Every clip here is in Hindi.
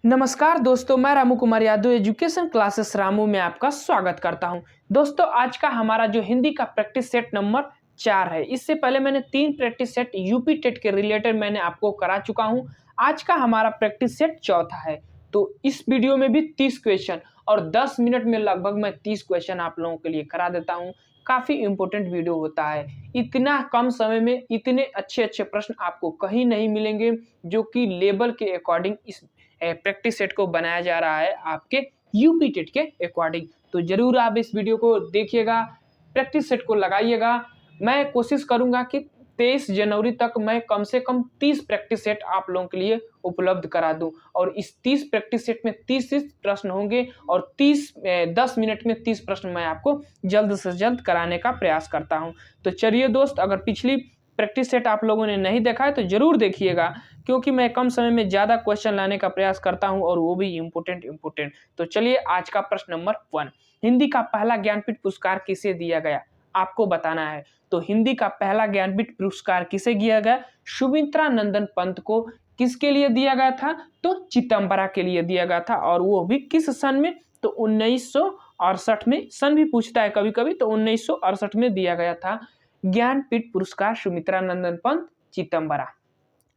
नमस्कार दोस्तों, मैं रामू कुमार यादव एजुकेशन क्लासेस रामू में आपका स्वागत करता हूं। दोस्तों, आज का हमारा जो हिंदी का प्रैक्टिस सेट नंबर 4 है। इससे पहले मैंने 3 प्रैक्टिस सेट यूपी टेट के रिलेटेड मैंने आपको करा चुका हूं। आज का हमारा प्रैक्टिस सेट चौथा है। तो इस वीडियो में भी 30 क्वेश्चन और 10 मिनट में लगभग मैं 30 क्वेश्चन आप लोगों के लिए करा देता हूँ। काफ़ी इंपॉर्टेंट वीडियो होता है। इतना कम समय में इतने अच्छे अच्छे प्रश्न आपको कहीं नहीं मिलेंगे, जो कि लेवल के अकॉर्डिंग इस प्रैक्टिस सेट को बनाया जा रहा है आपके यूपी टेट के अकॉर्डिंग। तो जरूर आप इस वीडियो को देखिएगा, प्रैक्टिस सेट को लगाइएगा। मैं कोशिश करूंगा कि 23 जनवरी तक मैं कम से कम 30 प्रैक्टिस सेट आप लोगों के लिए उपलब्ध करा दूं, और इस 30 प्रैक्टिस सेट में 30 प्रश्न होंगे और 10 मिनट में 30 प्रश्न मैं आपको जल्द से जल्द कराने का प्रयास करता हूं। तो चलिए दोस्त, अगर पिछली प्रैक्टिस सेट आप लोगों ने नहीं देखा है तो जरूर देखिएगा, क्योंकि मैं कम समय में ज़्यादा क्वेश्चन लाने का प्रयास करता हूं और वो भी इम्पोर्टेंट। तो चलिए, आज का प्रश्न नंबर 1, हिंदी का पहला ज्ञानपीठ पुरस्कार किसे दिया गया, आपको बताना है। तो हिंदी का पहला ज्ञानपीठ पुरस्कार किसे दिया गया? सुमित्रा नंदन पंत को। किसके लिए दिया गया था? तो चिदम्बरा के लिए दिया गया था, और वो भी किस सन में? तो 1968 में। सन भी पूछता है कभी कभी, तो 1968 में दिया गया था ज्ञानपीठ पुरस्कार Sumitra Nandan Pant, Chidambara.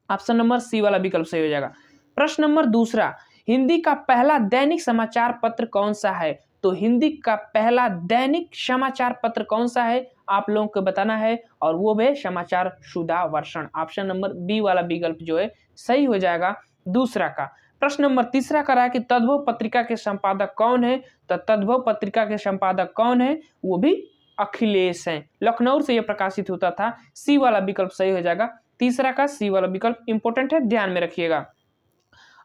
Option number C वाला विकल्प सही हो जाएगा। प्रश्न नंबर दूसरा, हिंदी का पहला दैनिक समाचार पत्र कौन सा है? तो हिंदी का पहला दैनिक समाचार पत्र कौन सा है, आप लोगों को बताना है, और वो है समाचार सुधा वर्षण। ऑप्शन नंबर बी वाला विकल्प जो है सही हो जाएगा दूसरा का। प्रश्न नंबर तीसरा करा है कि तद्भव पत्रिका के संपादक कौन है? तो तद्भव पत्रिका के संपादक कौन है? वो भी अखिलेश हैं। लखनऊ से यह प्रकाशित होता था। सी वाला विकल्प सही हो जाएगा। तीसरा का सी वाला विकल्प इंपॉर्टेंट है, ध्यान में रखिएगा।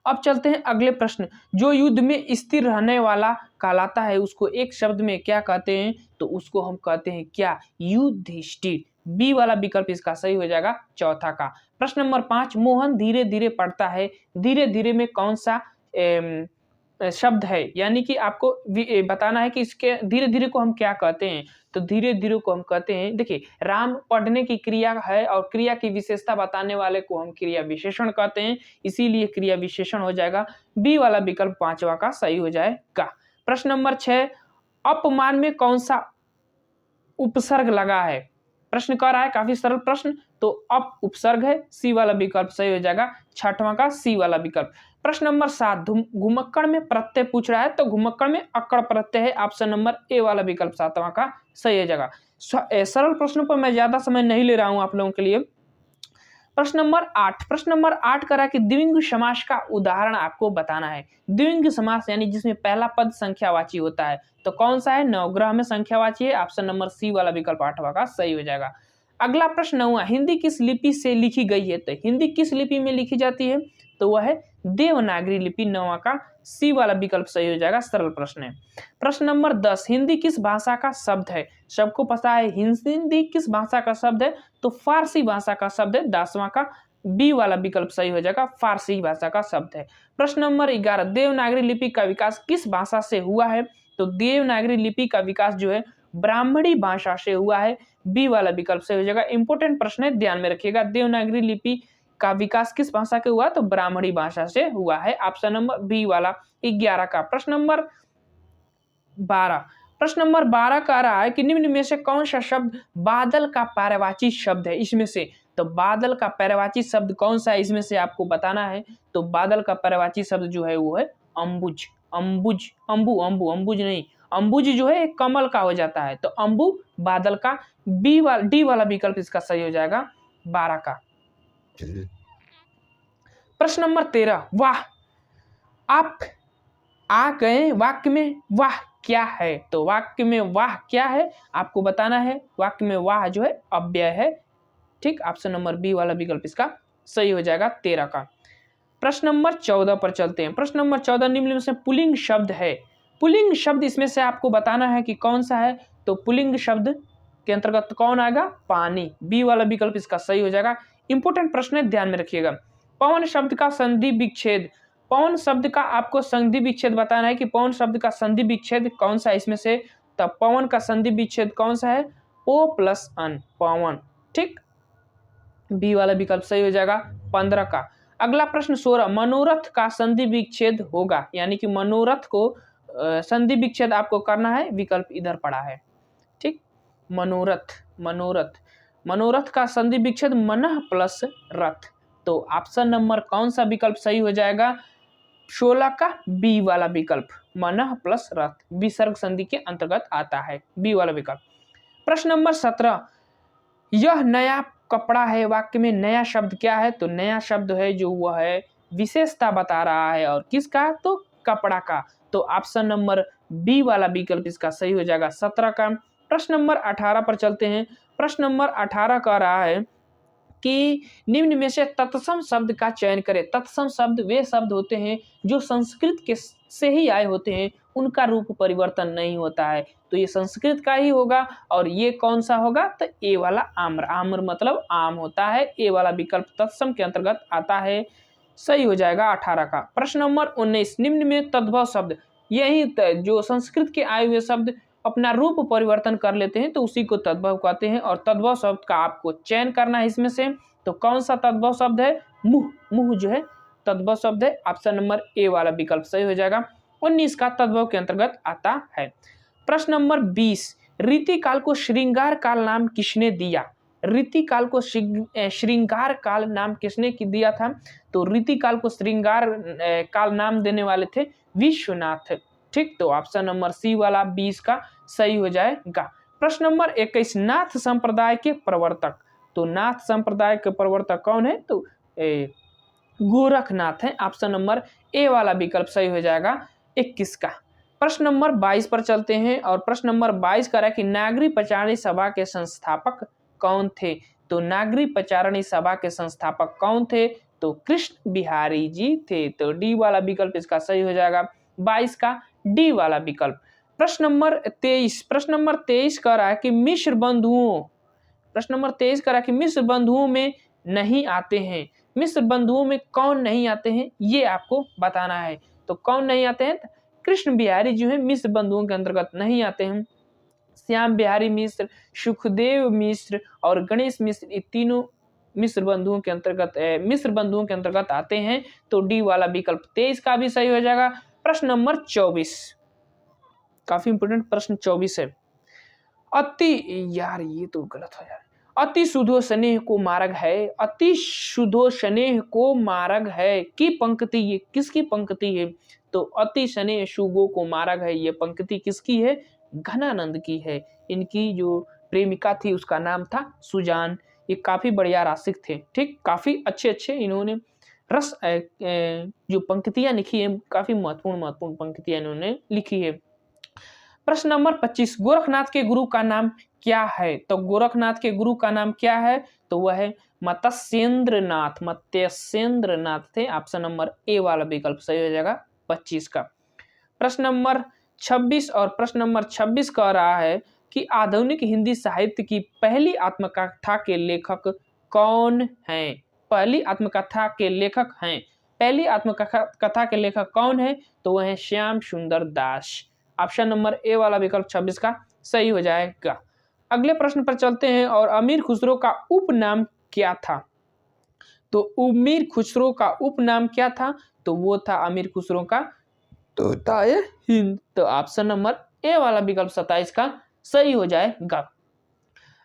अब चलते हैं अगले प्रश्न। जो युद्ध में स्थिर रहने वाला कहलाता है, उसको एक शब्द में क्या कहते हैं? तो उसको हम कहते हैं क्या? युधिष्ठिर। बी वाला विकल्प इसका सही हो जाएगा चौथा का। प्रश्न नंबर 5, मोहन धीरे धीरे पढ़ता है। धीरे धीरे में कौन सा शब्द है? यानी कि आपको बताना है कि इसके धीरे धीरे को हम क्या कहते हैं। तो धीरे धीरे को हम कहते हैं, देखिए, राम पढ़ने की क्रिया है और क्रिया की विशेषता बताने वाले को हम क्रिया विशेषण कहते हैं, इसीलिए क्रिया विशेषण हो जाएगा। बी वाला विकल्प पांचवा का सही हो जाएगा। प्रश्न नंबर 6, अपमान में कौन सा उपसर्ग लगा है? प्रश्न कर रहा है, काफी सरल प्रश्न। तो अप उपसर्ग है, सी वाला विकल्प सही हो जाएगा छठवां का सी वाला विकल्प। प्रश्न नंबर 7, घुमक्कड़ में प्रत्यय पूछ रहा है, तो घुमक्कड़ में अक्कड़ प्रत्यय है। ऑप्शन नंबर ए वाला विकल्प सातवां का सही हो जाएगा। सरल प्रश्नों पर मैं ज्यादा समय नहीं ले रहा हूं आप लोगों के लिए। प्रश्न नंबर 8 करा कि द्विलिंग समास का उदाहरण आपको बताना है। द्विलिंग समास यानी जिसमें पहला पद संख्यावाची होता है, तो कौन सा है? नवग्रह में संख्यावाची है। ऑप्शन नंबर सी वाला विकल्प आठवां का सही हो जाएगा। अगला प्रश्न 9, हिंदी किस लिपि से लिखी गई है? तो हिंदी किस लिपि में लिखी जाती है? तो वह है देवनागरी लिपि। 9वां का सी वाला विकल्प सही हो जाएगा, सरल प्रश्न है। प्रश्न नंबर 10, हिंदी किस भाषा का शब्द है? सबको पता है हिंदी किस भाषा का शब्द है? तो फारसी भाषा का शब्द है। 10वां का बी वाला विकल्प सही हो जाएगा, फारसी भाषा का शब्द है। प्रश्न नंबर 11, देवनागरी लिपि का विकास किस भाषा से हुआ है? तो देवनागरी लिपि का विकास जो है ब्राह्मणी भाषा से हुआ है। बी वाला विकल्प सही हो जाएगा। इंपॉर्टेंट प्रश्न है, ध्यान में रखिएगा। देवनागरी लिपि का विकास किस भाषा के हुआ? तो ब्राह्मणी भाषा से हुआ है। ऑप्शन नंबर बी वाला 11 का। प्रश्न नंबर 12 कह रहा है कि निम्न में से कौन सा शब्द बादल का पर्यायवाची शब्द है? इसमें से तो बादल का पर्यायवाची शब्द कौन सा है, इसमें से आपको बताना है। तो बादल का पर्यायवाची शब्द जो है वो है अंबुज। अंबुज नहीं, अंबुज जो है एक कमल का हो जाता है, तो अंबु बादल का। डी वाला विकल्प इसका सही हो जाएगा 12 का। प्रश्न नंबर 13, वाह आप आ गए वाक्य में वाह क्या है? तो वाक्य में वाह क्या है आपको बताना है। वाक्य में वाह जो है अव्यय है। ठीक, ऑप्शन नंबर बी वाला विकल्प इसका सही हो जाएगा 13 का। प्रश्न नंबर 14 पर चलते हैं। प्रश्न नंबर 14, निम्न में से पुल्लिंग शब्द है। पुल्लिंग शब्द इसमें से आपको बताना है कि कौन सा है। तो पुल्लिंग शब्द के अंतर्गत कौन आएगा? पानी। बी वाला विकल्प इसका सही हो जाएगा। इंपॉर्टेंट प्रश्न है, ध्यान में रखिएगा। पवन शब्द का संधि विच्छेद, पवन शब्द का आपको संधि विच्छेद बताना है कि पवन शब्द का संधि विच्छेद कौन सा है इसमें से। तब पवन का संधि विच्छेद कौन सा है? ओ प्लस अन, पवन। ठीक, बी वाला विकल्प सही हो जाएगा 15 का। अगला प्रश्न 16, मनोरथ का संधि विच्छेद होगा, यानी कि मनोरथ को संधि विच्छेद आपको करना है, विकल्प इधर पड़ा है। ठीक, मनोरथ मनोरथ मनोरथ का संधि विच्छेद मनः प्लस रथ। तो ऑप्शन नंबर कौन सा विकल्प सही हो जाएगा? 16 का बी वाला विकल्प, मनः प्लस रथ, विसर्ग संधि के अंतर्गत आता है, बी वाला विकल्प। प्रश्न नंबर 17, यह नया कपड़ा है, वाक्य में नया शब्द क्या है? तो नया शब्द है जो वह है विशेषता बता रहा है, और किसका? तो कपड़ा का। तो ऑप्शन नंबर बी वाला विकल्प इसका सही हो जाएगा 17 का। प्रश्न नंबर 18 पर चलते हैं। प्रश्न नंबर 18 कह रहा है कि निम्न में से तत्सम शब्द का चयन करें। तत्सम शब्द वे शब्द होते हैं जो संस्कृत के से ही आए होते हैं, उनका रूप परिवर्तन नहीं होता है। तो ये संस्कृत का ही होगा, और ये कौन सा होगा? तो ए वाला आम्र। आम्र मतलब आम होता है, ए वाला विकल्प तत्सम के अंतर्गत आता है, सही हो जाएगा 18 का। प्रश्न नंबर 19, निम्न में तद्भव शब्द, यही जो संस्कृत के आए हुए शब्द अपना रूप परिवर्तन कर लेते हैं तो उसी को तद्भव कहते हैं, और तद्भव शब्द का आपको चयन करना है इसमें से। तो कौन सा तद्भव शब्द है? मुह। मुह जो है तद्भव शब्द है, ऑप्शन नंबर ए वाला विकल्प सही हो जाएगा। 19 का तद्भव के अंतर्गत आता है। प्रश्न नंबर 20, रीति काल को श्रृंगार काल नाम किसने दिया? रीति काल को श्रृंगार काल नाम किसने दिया था? तो रीति काल को श्रृंगार काल नाम देने वाले थे विश्वनाथ। ठीक, तो ऑप्शन नंबर सी वाला 20 का सही हो जाएगा। प्रश्न नंबर 21, नाथ संप्रदाय के प्रवर्तक। तो नाथ संप्रदाय के प्रवर्तक कौन है? तो गोरखनाथ है, ऑप्शन नंबर ए वाला विकल्प सही हो जाएगा 21 का। प्रश्न नंबर 22 पर चलते हैं, और प्रश्न नंबर 22 कह रहा है कि नागरी प्रचारणी सभा के संस्थापक कौन थे? तो नागरी प्रचारणी सभा के संस्थापक कौन थे? तो कृष्ण बिहारी जी थे। तो डी वाला विकल्प इसका सही हो जाएगा 22 का, डी वाला विकल्प। प्रश्न नंबर 23 कह रहा है कि मिश्र बंधुओं, प्रश्न नंबर 23 कह रहा है कि मिश्र बंधुओं में नहीं आते हैं। मिश्र बंधुओं में कौन नहीं आते हैं, ये आपको बताना है। तो कौन नहीं आते हैं? कृष्ण बिहारी जो है मिश्र बंधुओं के अंतर्गत नहीं आते हैं। श्याम बिहारी मिश्र, सुखदेव मिश्र और गणेश मिश्र, ये तीनों मिश्र बंधुओं के अंतर्गत आते हैं। तो डी वाला विकल्प 23 का भी सही हो जाएगा। प्रश्न नंबर 24, काफी इंपोर्टेंट प्रश्न 24 है। यार ये तो गलत हो जाए। अति शुद्धो स्नेह को मार्ग है, अति शुद्धो स्नेह को मार्ग है की पंक्ति ये किसकी पंक्ति है? तो अति स्नेह शुगो को मार्ग है, ये पंक्ति किसकी है? घनानंद की है। इनकी जो प्रेमिका थी उसका नाम था सुजान। ये काफी बढ़िया रासिक थे। ठीक, काफी अच्छे इन्होंने रस जो पंक्तियां लिखी है, काफी महत्वपूर्ण पंक्तियां इन्होंने लिखी है। प्रश्न नंबर 25, गोरखनाथ के गुरु का नाम क्या है? तो गोरखनाथ के गुरु का नाम क्या है? तो वह है मत्स्येंद्र नाथ थे। ऑप्शन नंबर ए वाला विकल्प सही हो जाएगा 25 का। प्रश्न नंबर 26, और प्रश्न नंबर 26 कह रहा है कि आधुनिक हिंदी साहित्य की पहली आत्मकथा के लेखक कौन हैं? पहली आत्मकथा के लेखक कौन है? तो वह है श्याम सुंदर दास। ऑप्शन नंबर ए वाला विकल्प 26 का सही हो जाएगा। अगले प्रश्न पर चलते हैं, और अमीर खुसरो का उपनाम क्या था? तो अमीर खुसरो का उपनाम क्या था? तो वो था अमीर खुसरो का तोताए हिंद। तो ऑप्शन नंबर ए वाला विकल्प 27 का सही हो जाएगा।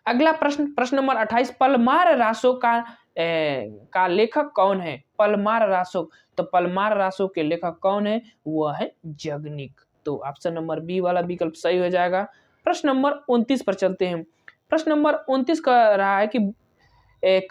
अगला प्रश्न नंबर 28, पलमार रासो का लेखक कौन है? पलमार रासो, तो पलमार रासो के लेखक कौन है? वह है जगनिक। तो ऑप्शन नंबर बी वाला विकल्प सही हो जाएगा। प्रश्न नंबर 29 पर चलते हैं। प्रश्न नंबर 29 कह रहा है कि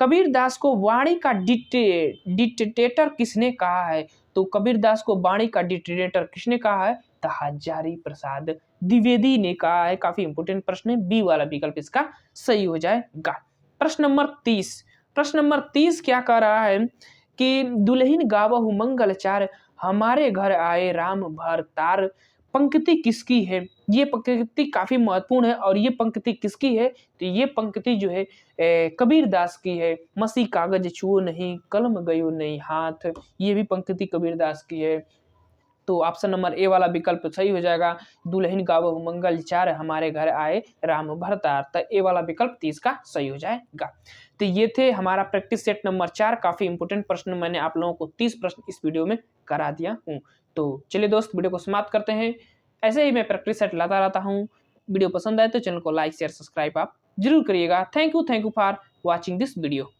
कबीर दास को वाणी का डिक्टेटर किसने कहा है? तो कबीर दास को वाणी का डिक्टेटर किसने कहा है? तो हजारी प्रसाद द्विवेदी ने कहा है। काफी इंपोर्टेंट प्रश्न है, बी वाला विकल्प इसका सही हो जाएगा। प्रश्न नंबर 30 क्या कह रहा है कि दुल्हन गावहु मंगलचार, हमारे घर आए राम भरतार, पंक्ति किसकी है? ये पंक्ति काफी महत्वपूर्ण है, और ये पंक्ति किसकी है? तो ये पंक्ति जो है कबीर दास की है। मसी कागज छुओ नहीं, कलम गयो नहीं हाथ, ये भी पंक्ति कबीर दास की है। तो ऑप्शन नंबर ए वाला विकल्प सही हो जाएगा। दुल्हन गावहु मंगल चार, हमारे घर आए राम भरतार। तो ए वाला विकल्प 30 का सही हो जाएगा। तो ये थे हमारा प्रैक्टिस सेट नंबर 4। काफ़ी इंपॉर्टेंट प्रश्न, मैंने आप लोगों को 30 प्रश्न इस वीडियो में करा दिया हूँ। तो चलिए दोस्त, वीडियो को समाप्त करते हैं। ऐसे ही मैं प्रैक्टिस सेट लाता रहता हूँ। वीडियो पसंद आए तो चैनल को लाइक शेयर सब्सक्राइब आप जरूर करिएगा। Thank you for watching this video.